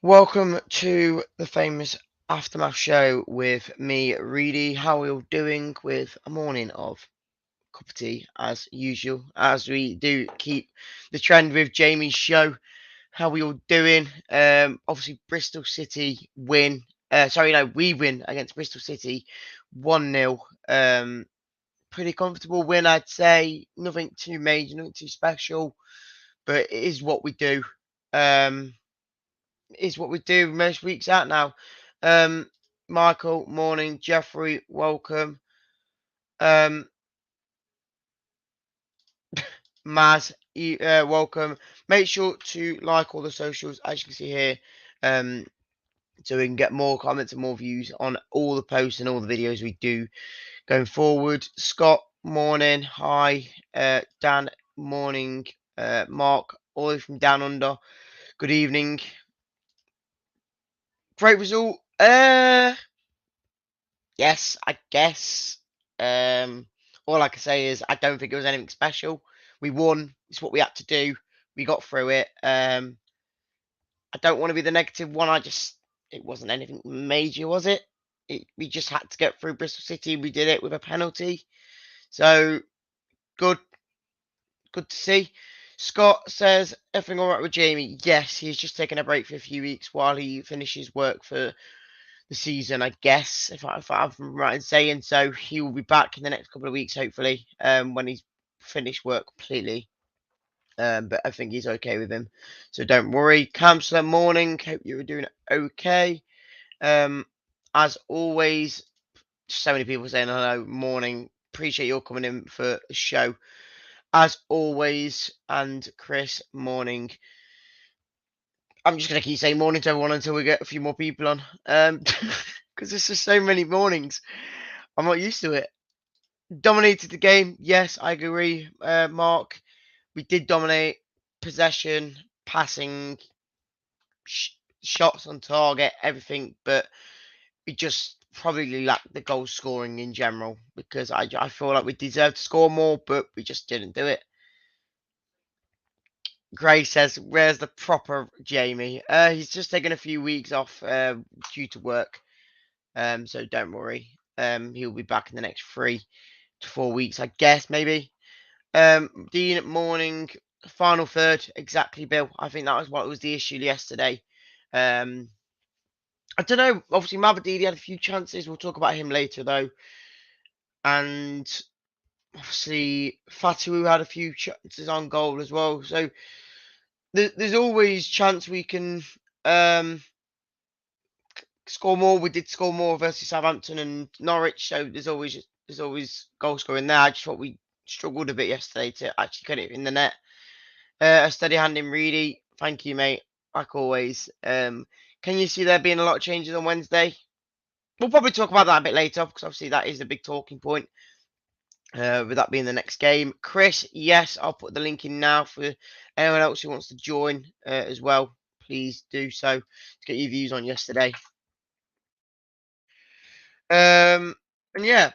Welcome to the famous Aftermath show with me, Reedy. How are we all doing with a morning of cup of tea as usual, as we do keep the trend with Jamie's show. How are we all doing? Obviously Bristol City win. We win against Bristol City 1-0. Pretty comfortable win, I'd say. Nothing too major, nothing too special, but it is what we do. Um, is what we do most weeks out now. Um, Michael, morning. Jeffrey, welcome. Um, Maz, welcome. Make sure to like all the socials, as you can see here, so we can get more comments and more views on all the posts and all the videos we do going forward. Scott, morning. Hi. Dan, morning. Mark, all the way from down under. Good evening. Great result. Yes, I guess. Um, all I can say is I don't think it was anything special. We won. It's what we had to do. We got through it. I don't want to be the negative one. It wasn't anything major, was it? We just had to get through Bristol City. We did it with a penalty. So good, good to see. Scott says everything all right with Jamie. Yes, he's just taking a break for a few weeks while he finishes work for the season, I guess, if I'm right in saying so. He will be back in the next couple of weeks, hopefully, when he's finished work completely. But I think he's okay with him, so don't worry. Councillor, morning. Hope you were doing okay. As always, so many people saying hello, morning. Appreciate you all coming in for the show, as always. And Chris, morning. I'm just gonna keep saying morning to everyone until we get a few more people on. Because there's just so many mornings. I'm not used to it. Dominated the game. Yes, I agree, Mark. We did dominate possession, passing, sh- shots on target, everything, but we just probably lacked the goal scoring in general because I feel like we deserved to score more, but we just didn't do it. Gray says, "Where's the proper Jamie?" He's just taken a few weeks off due to work. So don't worry. He'll be back in the next 3 to 4 weeks, I guess, maybe. Dean, morning. Final third, exactly, Bill. I think that was what was the issue yesterday. Um, I don't know. Obviously, Mabadidi had a few chances. We'll talk about him later, though. And obviously, Fatu had a few chances on goal as well. So there's always chance we can um, score more. We did score more versus Southampton and Norwich, so there's always goal scoring there. I just thought we struggled a bit yesterday to actually get it in the net. A steady hand in Reedy. Thank you, mate. Like always. Can you see there being a lot of changes on Wednesday? We'll probably talk about that a bit later because obviously that is a big talking point. With that being the next game, Chris, yes, I'll put the link in now for anyone else who wants to join as well. Please do so to get your views on yesterday. And yeah,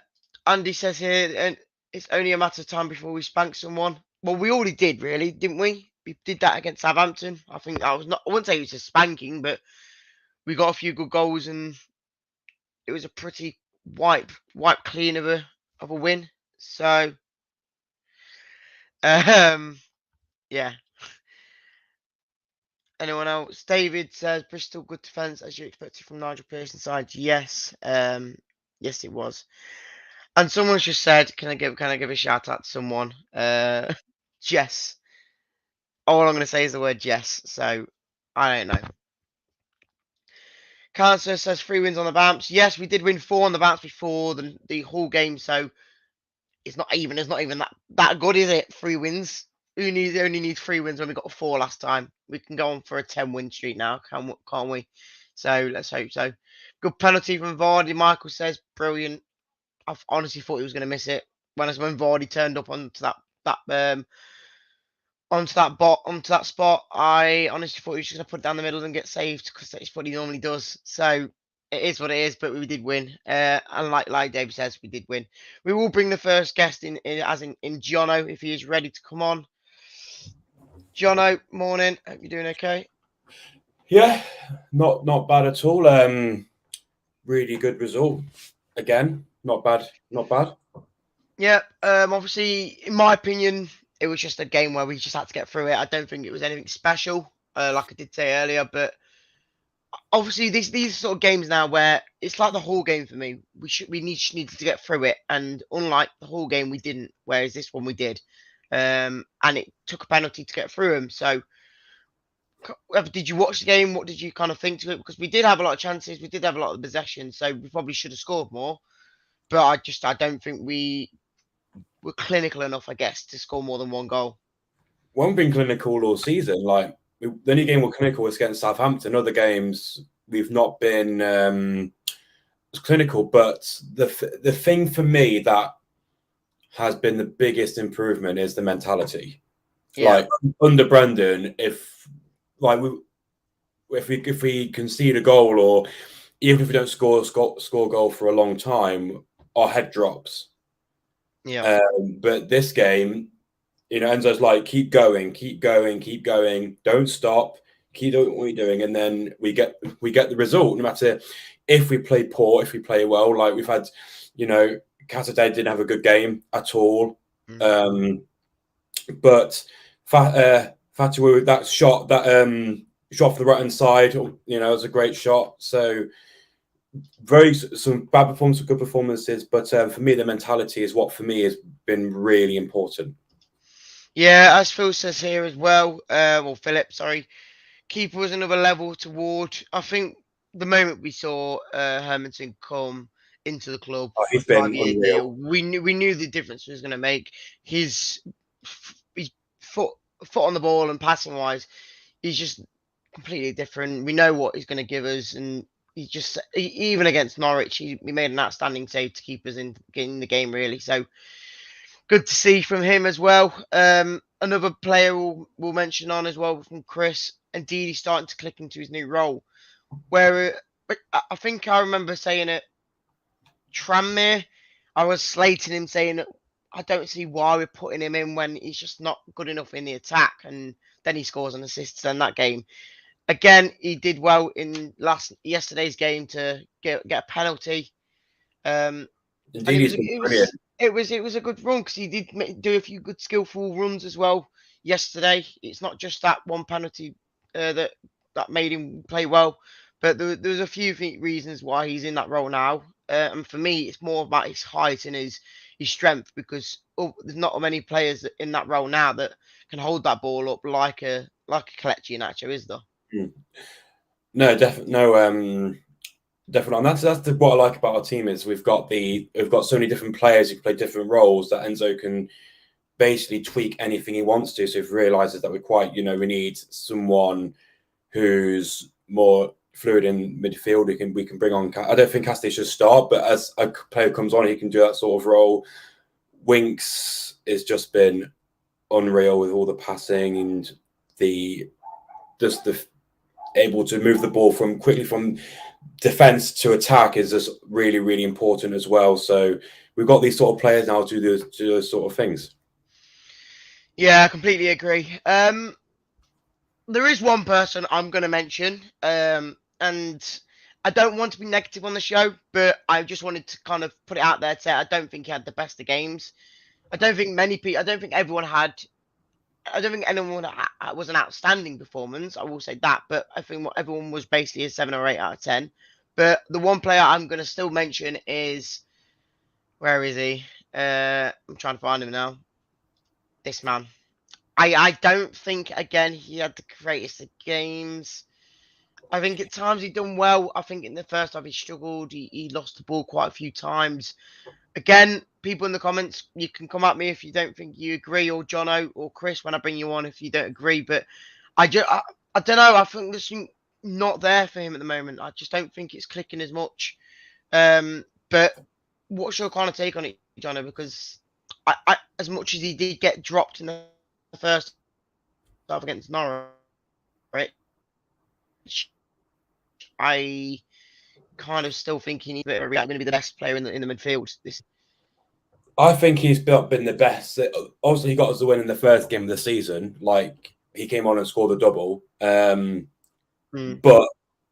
Andy says here, and it's only a matter of time before we spank someone. Well, we already did, really, didn't we? We did that against Southampton. I think that was not. I wouldn't say it was a spanking, but we got a few good goals, and it was a pretty wipe clean of a win. So, um, yeah. Anyone else? David says Bristol good defence as you expected from Nigel Pearson's side. Yes, yes, it was. And someone's just said, can I give a shout out to someone? Jess. All I'm going to say is the word Jess. So I don't know. Cancer says 3 wins on the bounce. Yes, we did win 4 on the bounce before the whole game. So it's not even that good, is it? 3 wins. Only need 3 wins when we got 4 last time. We can go on for a 10-win streak now, can't we? So let's hope so. Good penalty from Vardy. Michael says brilliant. I honestly thought he was going to miss it when Vardy turned up onto that spot. I honestly thought he was just going to put it down the middle and get saved because that's what he normally does. So it is what it is, but we did win. And like Dave says, we did win. We will bring the first guest in Jono if he is ready to come on. Jono, morning. Hope you're doing okay. Yeah, not bad at all. Really good result. Again, not bad, not bad. Yeah, obviously, in my opinion, it was just a game where we just had to get through it. I don't think it was anything special, like I did say earlier. But obviously, these sort of games now where it's like the whole game for me. Just needed to get through it, and unlike the whole game, we didn't. Whereas this one we did, and it took a penalty to get through them. So, did you watch the game? What did you kind of think to it? Because we did have a lot of chances, we did have a lot of possession, so we probably should have scored more. But I don't think we were clinical enough, I guess, to score more than one goal. We haven't been clinical all season. Like the only game we're clinical was against Southampton. Other games we've not been clinical. But the thing for me that has been the biggest improvement is the mentality. Yeah, Like under Brendan, if we concede a goal, or even if we don't score a goal for a long time, our head drops. yeah, But this game, Enzo's like, keep going, keep going, keep going, don't stop, keep doing what you're doing, and then we get the result. No matter if we play poor, if we play well, like we've had, Casadei didn't have a good game at all, mm. but Fatu, that shot from the right hand side, was a great shot. So some bad performances, good performances, but for me, the mentality is what for me has been really important. Yeah. As Phil says here as well, or Philip, sorry, keeper was another level toward. I think the moment we saw Hermanson come into the club Oh, for a he's been 5 year unreal. deal, we knew the difference he was going to make. His his foot on the ball and passing wise, he's just completely different. We know what he's going to give us, and even against Norwich, he made an outstanding save to keep us in the game, really. So good to see from him as well. Another player we'll mention on as well from Chris. Indeed, he's starting to click into his new role. Where I think I remember saying it, Tranmere, I was slating him saying I don't see why we're putting him in when he's just not good enough in the attack, and then he scores an assist in that game. Again, he did well in yesterday's game to get a penalty. Um, and Indeed, he's been brilliant. it was a good run because he did do a few good skillful runs as well yesterday. It's not just that one penalty that made him play well, but there's a few reasons why he's in that role now. And for me, it's more about his height and his strength because there's not many players in that role now that can hold that ball up like a Kelechi Iheanacho, is there? Mm. No, definitely no. Definitely, and that's what I like about our team is we've got so many different players who play different roles that Enzo can basically tweak anything he wants to. So if he realizes that we need someone who's more fluid in midfield, we can bring on. I don't think Castile should start, but as a player comes on, he can do that sort of role. Winks has just been unreal with all the passing and the able to move the ball quickly from defense to attack is just really, really important as well. So we've got these sort of players now to do those sort of things. Yeah, I completely agree. There is one person I'm going to mention, and I don't want to be negative on the show, but I just wanted to kind of put it out there to say I don't think he had the best of games. I don't think many people. I don't think everyone had. I don't think anyone was an outstanding performance. I will say that, but I think everyone was basically a 7 or 8 out of 10. But the one player I'm going to still mention is where is he? I'm trying to find him now. This man. I don't think again he had the greatest of games. I think at times he done well. I think in the first half he struggled. He lost the ball quite a few times. Again, people in the comments, you can come at me if you don't think you agree, or Jono or Chris when I bring you on if you don't agree. But I don't know. I think there's not there for him at the moment. I just don't think it's clicking as much. But what's your kind of take on it, Jono? Because as much as he did get dropped in the first half against Norwich, I kind of still think he's going to be the best player in the midfield. I think he's been the best. Obviously, he got us the win in the first game of the season. Like he came on and scored a double. Mm. but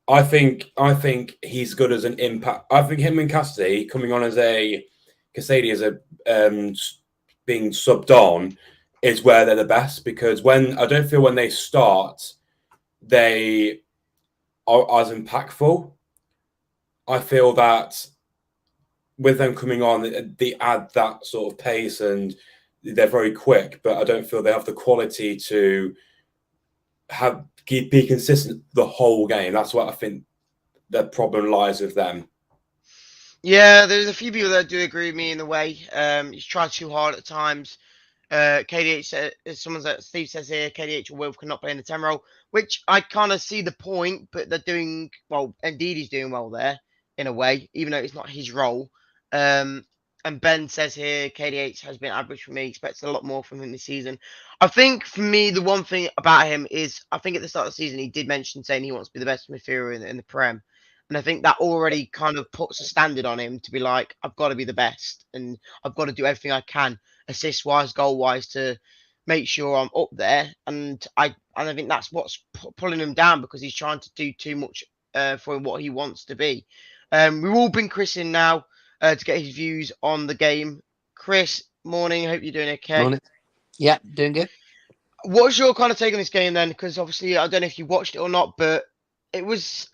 I think he's good as an impact. I think him and Cassidy coming on as a um, being subbed on is where they're the best, because when I don't feel when they start they are as impactful. I feel that with them coming on, they add that sort of pace and they're very quick, but I don't feel they have the quality to be consistent the whole game. That's what I think the problem lies with them. Yeah, there's a few people that do agree with me in the way. He's tried too hard at times. KDH said, someone that Steve says here, KDH or Wilf cannot play in the 10 role, which I kind of see the point, but they're doing well. Indeed, he's doing well there in a way, even though it's not his role. Um, and Ben says here, KDH has been average for me. Expects a lot more from him this season. I think for me, the one thing about him is I think at the start of the season he did mention saying he wants to be the best midfielder in the Prem. And I think that already kind of puts a standard on him to be like, I've got to be the best and I've got to do everything I can, assist wise, goal wise, to make sure I'm up there. And I think that's what's pulling him down, because he's trying to do too much for what he wants to be. We've all been Chris in now to get his views on the game. Chris, morning. Hope you're doing okay. Morning. Yeah, doing good. What's your kind of take on this game then? Because obviously I don't know if you watched it or not, but it was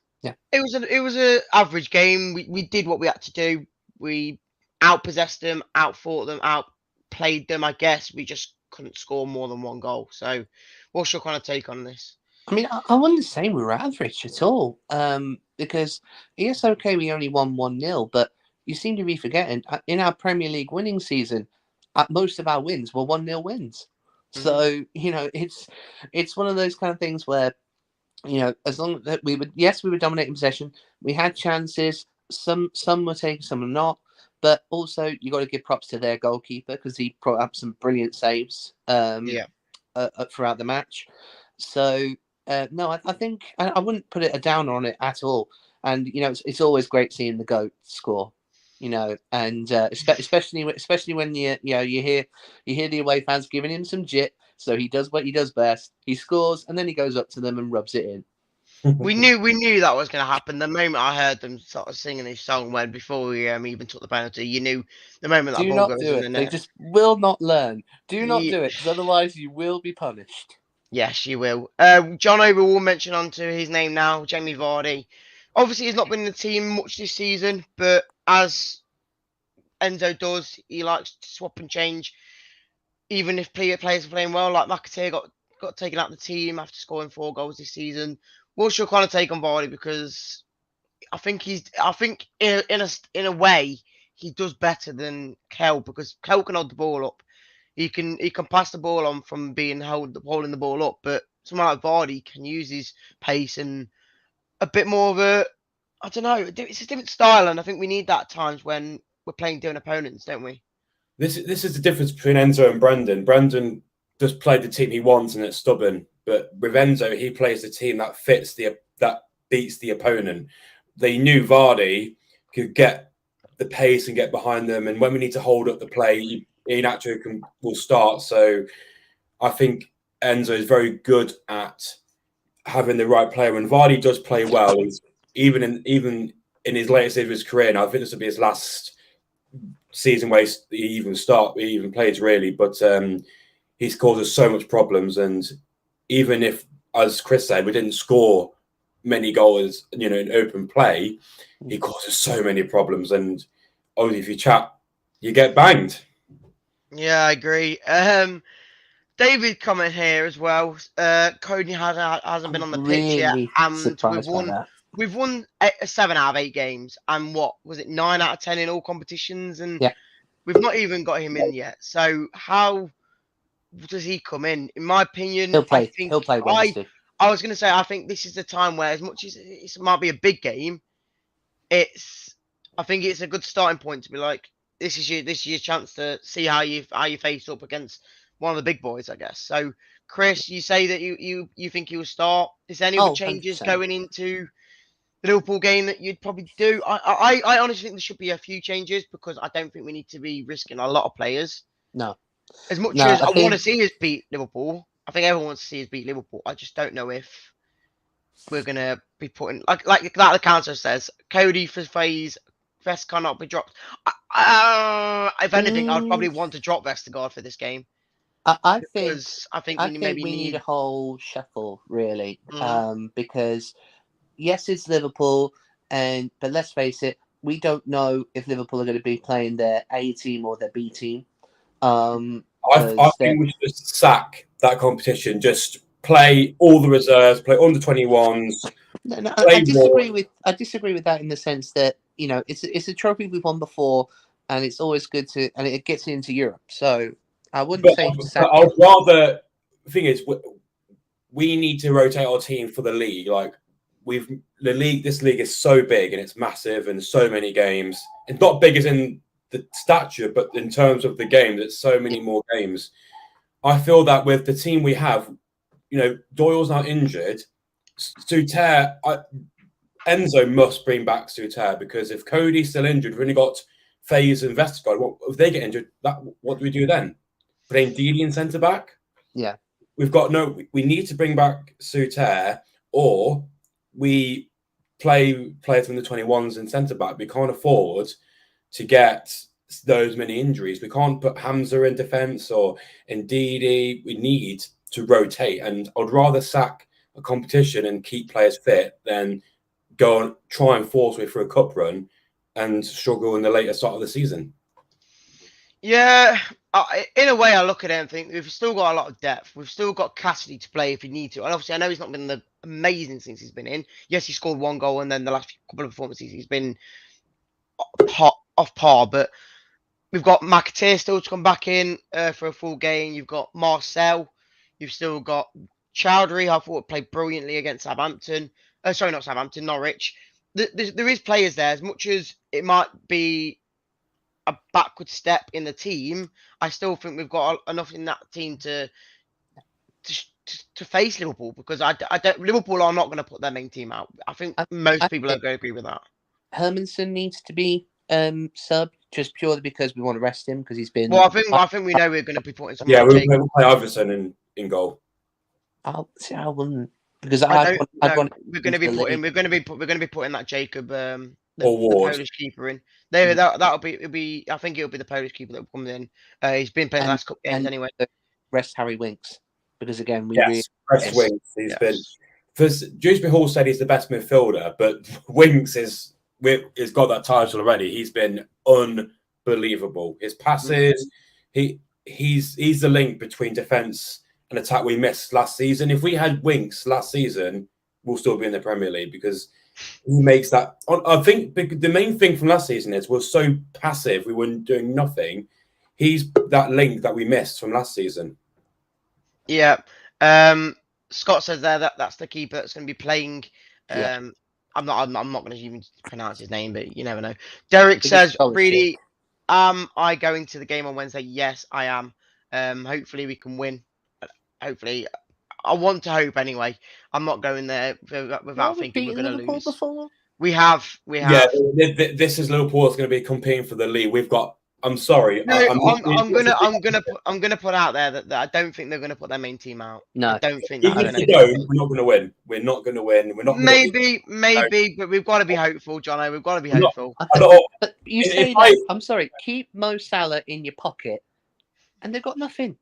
it was a average game. We did what we had to do. We outpossessed them, outfought them, outplayed them. I guess we just couldn't score more than one goal. So, what's your kind of take on this? I mean, I wouldn't say we were average at all. Because yes, okay, we only won 1-0, but you seem to be forgetting in our Premier League winning season, most of our wins were 1-0 wins. So it's one of those kind of things where as long as we were dominating possession, we had chances. Some were taken, some were not. But also, you got to give props to their goalkeeper because he brought up some brilliant saves throughout the match. So no, I think I wouldn't put it a downer on it at all. And it's always great seeing the goat score. And especially when you hear the away fans giving him some jit. So he does what he does best. He scores, and then he goes up to them and rubs it in. We knew that was going to happen. The moment I heard them sort of singing this song, when before we even took the penalty, you knew the moment that Do ball not goes do in the it. They net. just will not learn. Do not Ye- do it, because otherwise you will be punished. Yes, you will. John Ober will mention onto his name now, Jamie Vardy. Obviously, he's not been in the team much this season, but as Enzo does, he likes to swap and change, even if players are playing well. Like McAteer got taken out of the team after scoring 4 goals this season. What's your kind of take on Vardy? Because I think in a way he does better than Kel, because Kel can hold the ball up. He can pass the ball on from being holding the ball up, but someone like Vardy can use his pace and a bit more of a, I don't know, it's a different style, and I think we need that at times when we're playing different opponents, don't we? This is the difference between Enzo and Brendan. Brendan just played the team he wants and it's stubborn, but with Enzo he plays the team that beats the opponent. They knew Vardy could get the pace and get behind them, and when we need to hold up the play, he naturally will start. So I think Enzo is very good at having the right player. When Vardy does play well, even in his latest stage of his career, and I think this will be his last season where he even plays really, but he's caused us so much problems. And even if, as Chris said, we didn't score many goals, in open play, he causes so many problems. And obviously, if you chat, you get banged. Yeah, I agree. David comment here as well. Cody hasn't been on the pitch yet, Really and we've surprised by won. that. We've won 7 out of 8 games, and what was it, 9 out of 10 in all competitions, and Yeah. we've not even got him in yet. So how does he come in? In my opinion, He'll I play. think He'll play Wednesday. I was going to say I think this is the time where, as much as it might be a big game, I think it's a good starting point to be like, this is your chance to see how you face up against one of the big boys, I guess. So, Chris, you say that you think he will start. Is there any other changes 100%. going into the Liverpool game that you'd probably do? I honestly think there should be a few changes, because I don't think we need to be risking a lot of players. No. As much No, as I I want to think see us beat Liverpool, I think everyone wants to see us beat Liverpool. I just don't know if we're gonna be putting like that. The council says Cody for phase Vest cannot be dropped. If anything, I'd probably want to drop Vestergaard for this game I think because I think I we think maybe we need a need. whole shuffle, really, Mm, because yes, it's Liverpool, but let's face it, we don't know if Liverpool are going to be playing their A team or their B team. I Because think we should just sack that competition. Just play all the reserves, play under 21s, no, I play disagree more. with that in the sense that it's a trophy we've won before, and it's always good to, and it gets into Europe. So I wouldn't But, say but sack I'd it. rather. The thing is, we need to rotate our team for the league. Like this league is so big and it's massive and so many games. It's not big as in the stature, but in terms of the game, there's so many more games. I feel that with the team we have, Doyle's now injured. Suter, Enzo must bring back Suter because if Cody's still injured, we've only got FaZe and Vestergaard. If they get injured, what do we do then? Putting Didi in centre back? Yeah. We need to bring back Suter or we play players from the 21s and centre back. We can't afford to get those many injuries. We can't put Hamza in defence or Ndidi. We need to rotate, and I'd rather sack a competition and keep players fit than go and try and force way through a cup run and struggle in the later start of the season. yeah, in a way, I look at it and think we've still got a lot of depth. We've still got Cassidy to play if we need to. And obviously, I know he's not been the amazing since he's been in. Yes, he scored one goal, and then the last couple of performances he's been off par. But we've got McAteer still to come back in for a full game. You've got Marcel. You've still got Chowdhury. I thought played brilliantly against Southampton. Sorry, not Southampton, Norwich. There is players there. As much as it might be a backward step in the team, I still think we've got enough in that team to face Liverpool because I don't. Liverpool are not going to put their main team out. I think most I people are think going to agree with that. Hermanson needs to be subbed just purely because we want to rest him because he's been. Well, I think we know we're going to be putting someone Yeah, like we'll Jake. play Iverson in goal. I wouldn't because I don't I'd know. want We're going to be putting. We're going to be putting that Jacob, Or the Ward. Polish keeper in. There, that'll be. It'll be. I think it'll be the Polish keeper that will come in. He's been playing the last couple games anyway. Rest Harry Winks because again we Yes, press Winks. He's been. Because Dewsbury Hall said he's the best midfielder, but Winks has got that title already. He's been unbelievable. His passes, he's the link between defense and attack we missed last season. If we had Winks last season, we'll still be in the Premier League because he makes that. I think the main thing from last season is we're so passive. We weren't doing nothing. He's that link that we missed from last season. Yeah. Scott says there that's the keeper that's going to be playing. I'm not going to even pronounce his name, but you never know. Derek says, really, am I going to the game on Wednesday? Yes, I am. Hopefully we can win. Hopefully, I want to hope anyway. I'm not going there without thinking we're going to lose. Before? We have. Yeah, this is Liverpool is going to be competing for the league. We've got. I'm sorry. No, I'm gonna put out there that I don't think they're gonna put their main team out. No, I don't think even if we don't, we're not going to win. We're not going to win. We're not. Maybe, but we've got to be hopeful, Jono. We've got to be hopeful. But you say that. I'm sorry. Keep Mo Salah in your pocket, and they've got nothing.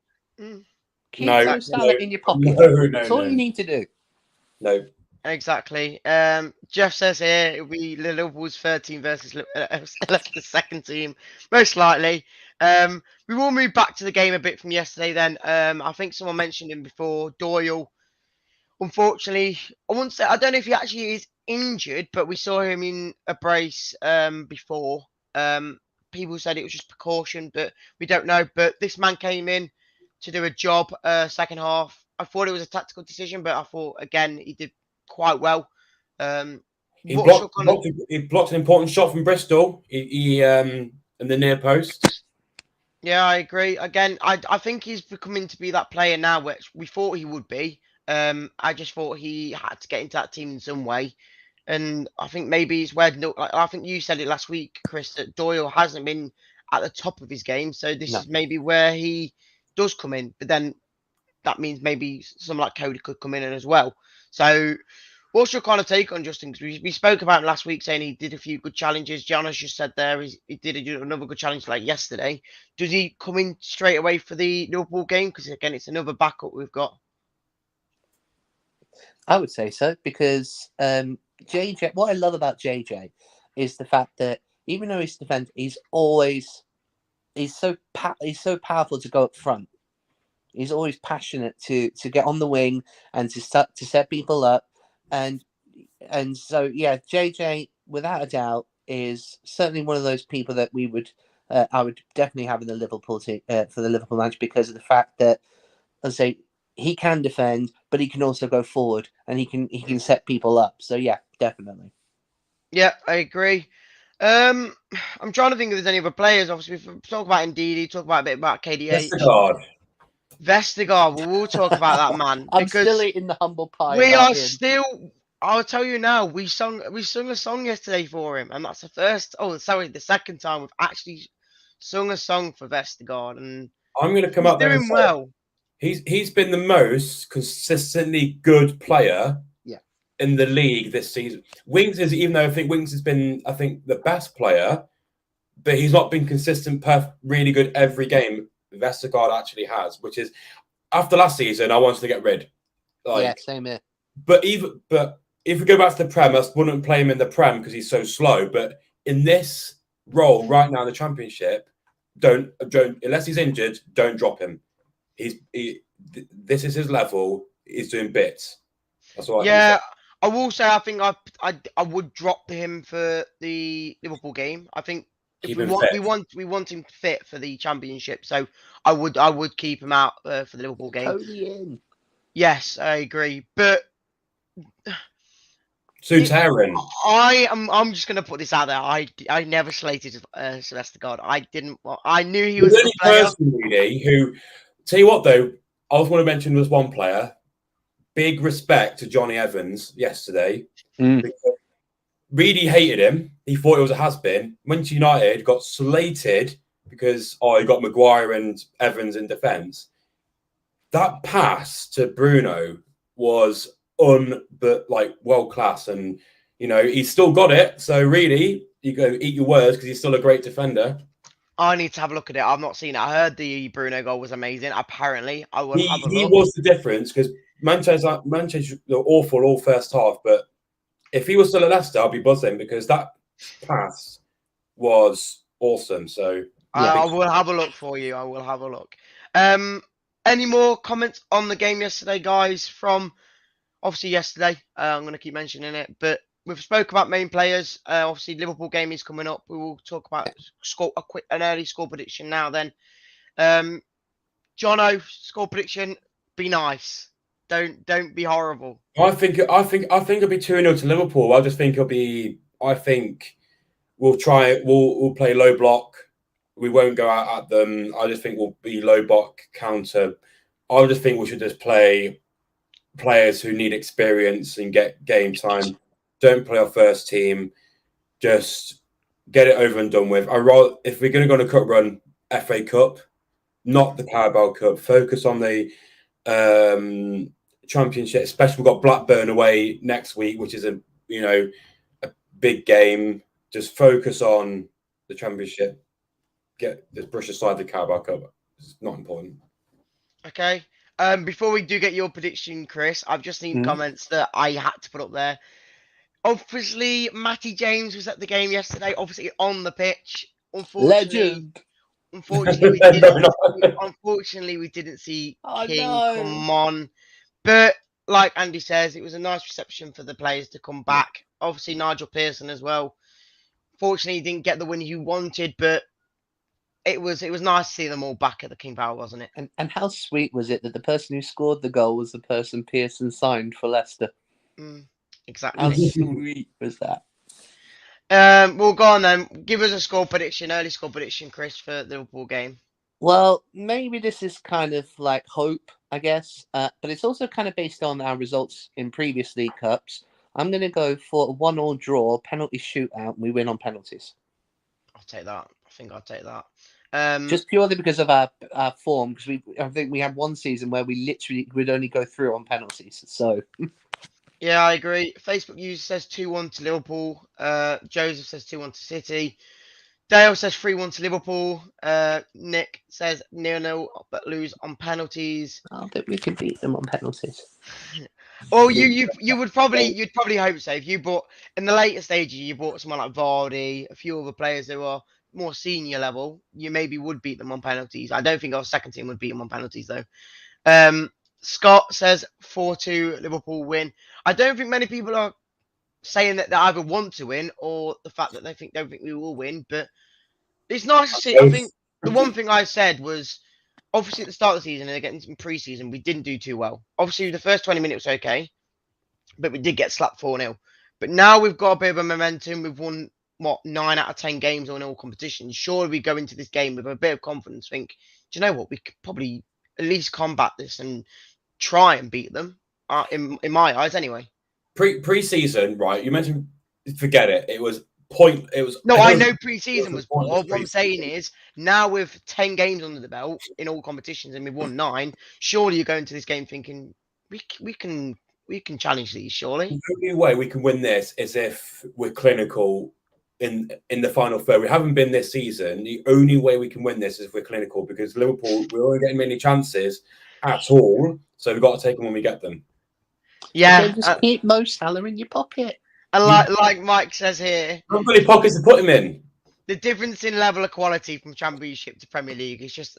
Keep Mo Salah in your pocket. That's all you need to do. No. Exactly. Jeff says here it'll be Liverpool's third team versus Leicester's second team, most likely. We will move back to the game a bit from yesterday. Then I think someone mentioned him before, Doyle. Unfortunately, I don't know if he actually is injured, but we saw him in a brace before. People said it was just precaution, but we don't know. But this man came in to do a job second half. I thought it was a tactical decision, but I thought again he did quite well. He blocked an important shot from Bristol. He in the near post. Yeah, I agree. Again, I think he's becoming to be that player now, which we thought he would be. I just thought he had to get into that team in some way, and I think maybe it's where I think you said it last week, Chris, that Doyle hasn't been at the top of his game, so this is maybe where he does come in. But then that means maybe someone like Cody could come in as well. So What's your kind of take on Justin? Because we spoke about him last week, saying he did a few good challenges. John, as you said there, he did another good challenge like yesterday. Does he come in straight away for the Liverpool game? Because again, it's another backup we've got. I would say so because JJ. What I love about JJ is the fact that even though he's defense, he's so powerful to go up front. He's always passionate to get on the wing and to set people up, and so yeah, JJ without a doubt is certainly one of those people that I would definitely have in the Liverpool team for the Liverpool match because of the fact that, let's say, he can defend, but he can also go forward and he can set people up. So yeah, definitely. Yeah, I agree. I'm trying to think if there's any other players. Obviously, we've talked about Ndidi, talk about a bit about KDH. Vestergaard, we'll talk about that man. I'm because still eating the humble pie. We about are him. still. I'll tell you now. We sung a song yesterday for him, and that's the second time we've actually sung a song for Vestergaard, and I'm going to come he's up there and doing say well. he's been the most consistently good player in the league this season. Wings is, even though I think Wings has been, the best player, but he's not been consistent, really good every game. Vestergaard actually has, which is, after last season, I wanted to get rid. Yeah, same here. But if we go back to the Prem, I wouldn't play him in the Prem because he's so slow. But in this role right now in the Championship, don't unless he's injured, don't drop him. This is his level. He's doing bits. That's all. I will say I think I would drop him for the Liverpool game. I think if we want him fit for the Championship, so I would keep him out for the Liverpool game. Totally in. Yes, I agree, but. Suterin. I'm just gonna put this out there. I never slated Vestergaard. I knew he was a good player. Person, really, who tell you what though, I was want to mention was one player. Big respect to Johnny Evans yesterday. Really hated him. He thought it was a has-been. Went to United, got slated because he got Maguire and Evans in defence. That pass to Bruno was world class, and he's still got it. So really, you go eat your words because he's still a great defender. I need to have a look at it. I've not seen it. I heard the Bruno goal was amazing. Apparently, I will have a look. He was the difference because Manchester were awful all first half, but if he was still at Leicester, I'd be buzzing because that pass was awesome. So I will have a look for you. I will have a look. Any more comments on the game yesterday, guys? From obviously yesterday, I'm going to keep mentioning it, but we've spoke about main players. Obviously, Liverpool game is coming up. We will talk about an early score prediction now. Then, Jono, score prediction. Be nice. Don't be horrible. I think it'll be 2-0 to Liverpool. I just think it'll be. I think we'll try it. We'll play low block. We won't go out at them. I just think we'll be low block counter. I just think we should just play players who need experience and get game time. Don't play our first team. Just get it over and done with. If we're going to go on a cup run, FA Cup, not the Carabao Cup. Focus on the Championship. Especially we've got Blackburn away next week, which is a big game. Just focus on the Championship. Just brush aside the Carabao Cup. It's not important. Okay. Before we do get your prediction, Chris, I've just seen comments that I had to put up there. Obviously, Matty James was at the game yesterday. Obviously, on the pitch. Unfortunately, we didn't see King come on. But like Andy says, it was a nice reception for the players to come back. Obviously, Nigel Pearson as well. Fortunately, he didn't get the win he wanted, but it was nice to see them all back at the King Power, wasn't it? And how sweet was it that the person who scored the goal was the person Pearson signed for Leicester? Exactly. How sweet was that? We'll go on then. Give us a early score prediction, Chris, for the Liverpool game. Well, maybe this is kind of like hope, I guess, but it's also kind of based on our results in previous League Cups. I'm going to go for a 1-1 draw, penalty shootout, and we win on penalties. I'll take that. I think I'll take that. Just purely because of our form, because I think we had one season where we literally would only go through on penalties. So, Yeah, I agree. Facebook user says 2-1 to Liverpool. Joseph says 2-1 to City. Dale says 3-1 to Liverpool. Nick says 0-0 but lose on penalties. I think we can beat them on penalties. Or you would probably you'd probably hope so if you bought in the later stages you bought someone like Vardy, a few other players who are more senior level, you maybe would beat them on penalties. I don't think our second team would beat them on penalties though. Scott says 4-2 Liverpool win. I don't think many people are saying that they either want to win or the fact that they don't think we will win, but it's nice to see. I think the one thing I said was obviously at the start of the season and getting some pre-season, we didn't do too well. Obviously, the first 20 minutes was okay, but we did get slapped 4-0. But now we've got a bit of a momentum. We've won, 9 out of 10 games on all competitions. Surely we go into this game with a bit of confidence, think, do you know what? We could probably at least combat this and try and beat them, in my eyes anyway. Pre-season, right? You mentioned, forget it. It was point. It was no. I know pre-season was poor. What I'm saying is now with 10 games under the belt in all competitions and we've won 9. Surely you go into this game thinking we can challenge these. Surely the only way we can win this is if we're clinical in the final third. We haven't been this season. The only way we can win this is if we're clinical because Liverpool we're not getting many chances at all. So we've got to take them when we get them. Yeah, just keep Mo Salah in your pocket. And like Mike says here, how many pockets to put him in? The difference in level of quality from Championship to Premier League is just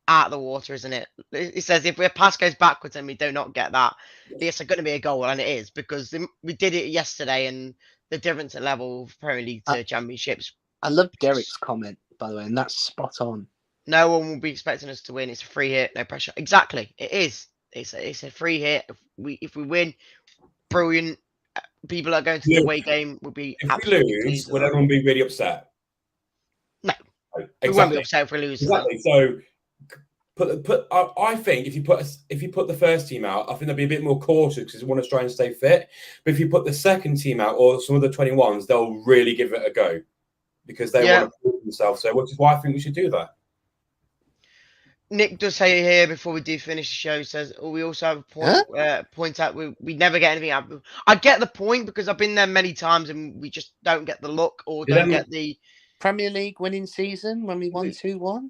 out of the water, isn't it? It says if a pass goes backwards and we do not get that, it's going to be a goal, and it is because we did it yesterday, and the difference in level of Premier League to Championships. I love Derek's comment, by the way, and that's spot on. No one will be expecting us to win. It's a free hit, no pressure. Exactly, it is. It's a free hit. If we win, brilliant. People that are going to the away game will be. If we lose, would everyone be really upset? No, exactly. We won't be upset if we lose. Exactly. So, I think if you put the first team out, I think they'll be a bit more cautious because they want to try and stay fit. But if you put the second team out or some of the 21s, they'll really give it a go because they want to prove themselves. So, which is why I think we should do that. Nick does say here before we do finish the show, says we also have a point out we never get anything out. I get the point because I've been there many times and we just don't get the look or don't get the Premier League winning season when we won 2-1.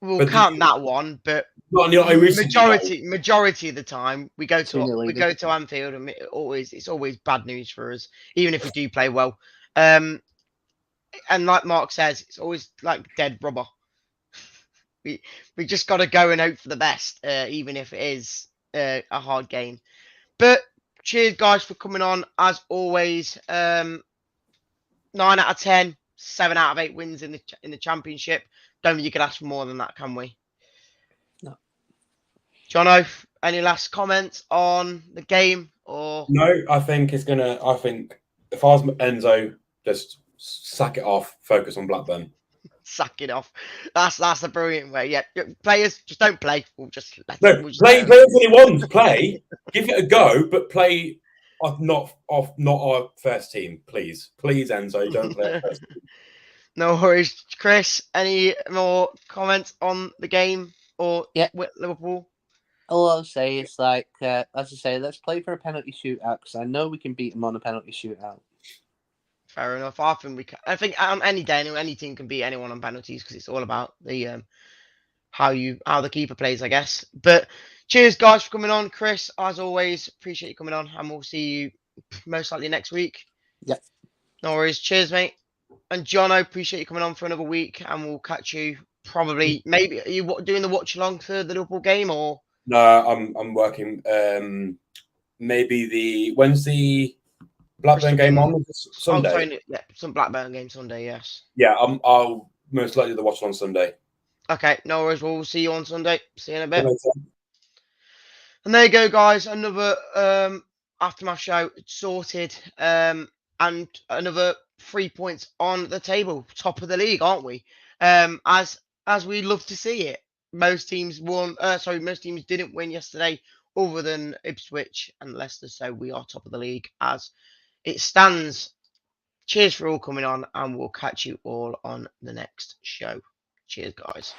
We'll count that one, but majority of the time we go to Anfield and it's always bad news for us, even if we do play well. And like Mark says, it's always like dead rubber. We just got to go and hope for the best, even if it is a hard game. But cheers, guys, for coming on. As always, 9 out of 10, 7 out of 8 wins in the Championship. Don't think you could ask for more than that, can we? No. Jono, any last comments on the game? Or no, I think if I was Enzo, just sack it off, focus on Blackburn. Sack it off. That's a brilliant way. Yeah, players just don't play. We'll just play when you want to play. Give it a go, but play not our first team, please, Enzo. Don't play our first team. No worries, Chris. Any more comments on the game or Liverpool? All I'll say is as I say, let's play for a penalty shootout because I know we can beat them on a penalty shootout. Fair enough. I think we can. I think on any day, any team can beat anyone on penalties because it's all about the how the keeper plays, I guess. But cheers, guys, for coming on, Chris. As always, appreciate you coming on, and we'll see you most likely next week. Yeah. No worries. Cheers, mate. And John, I appreciate you coming on for another week, and we'll catch you probably. Maybe are you doing the watch along for the Liverpool game or? No, I'm working. Maybe when's the Blackburn game on Sunday? Oh, sorry, yeah, some Blackburn game Sunday. Yes. Yeah, I'll most likely the watch on Sunday. Okay, no worries. We'll see you on Sunday. See you in a bit. And there you go, guys. Another aftermath show sorted. And another 3 points on the table, top of the league, aren't we? As we love to see it. Most teams didn't win yesterday, other than Ipswich and Leicester. So we are top of the league as it stands. Cheers for all coming on, and we'll catch you all on the next show. Cheers, guys.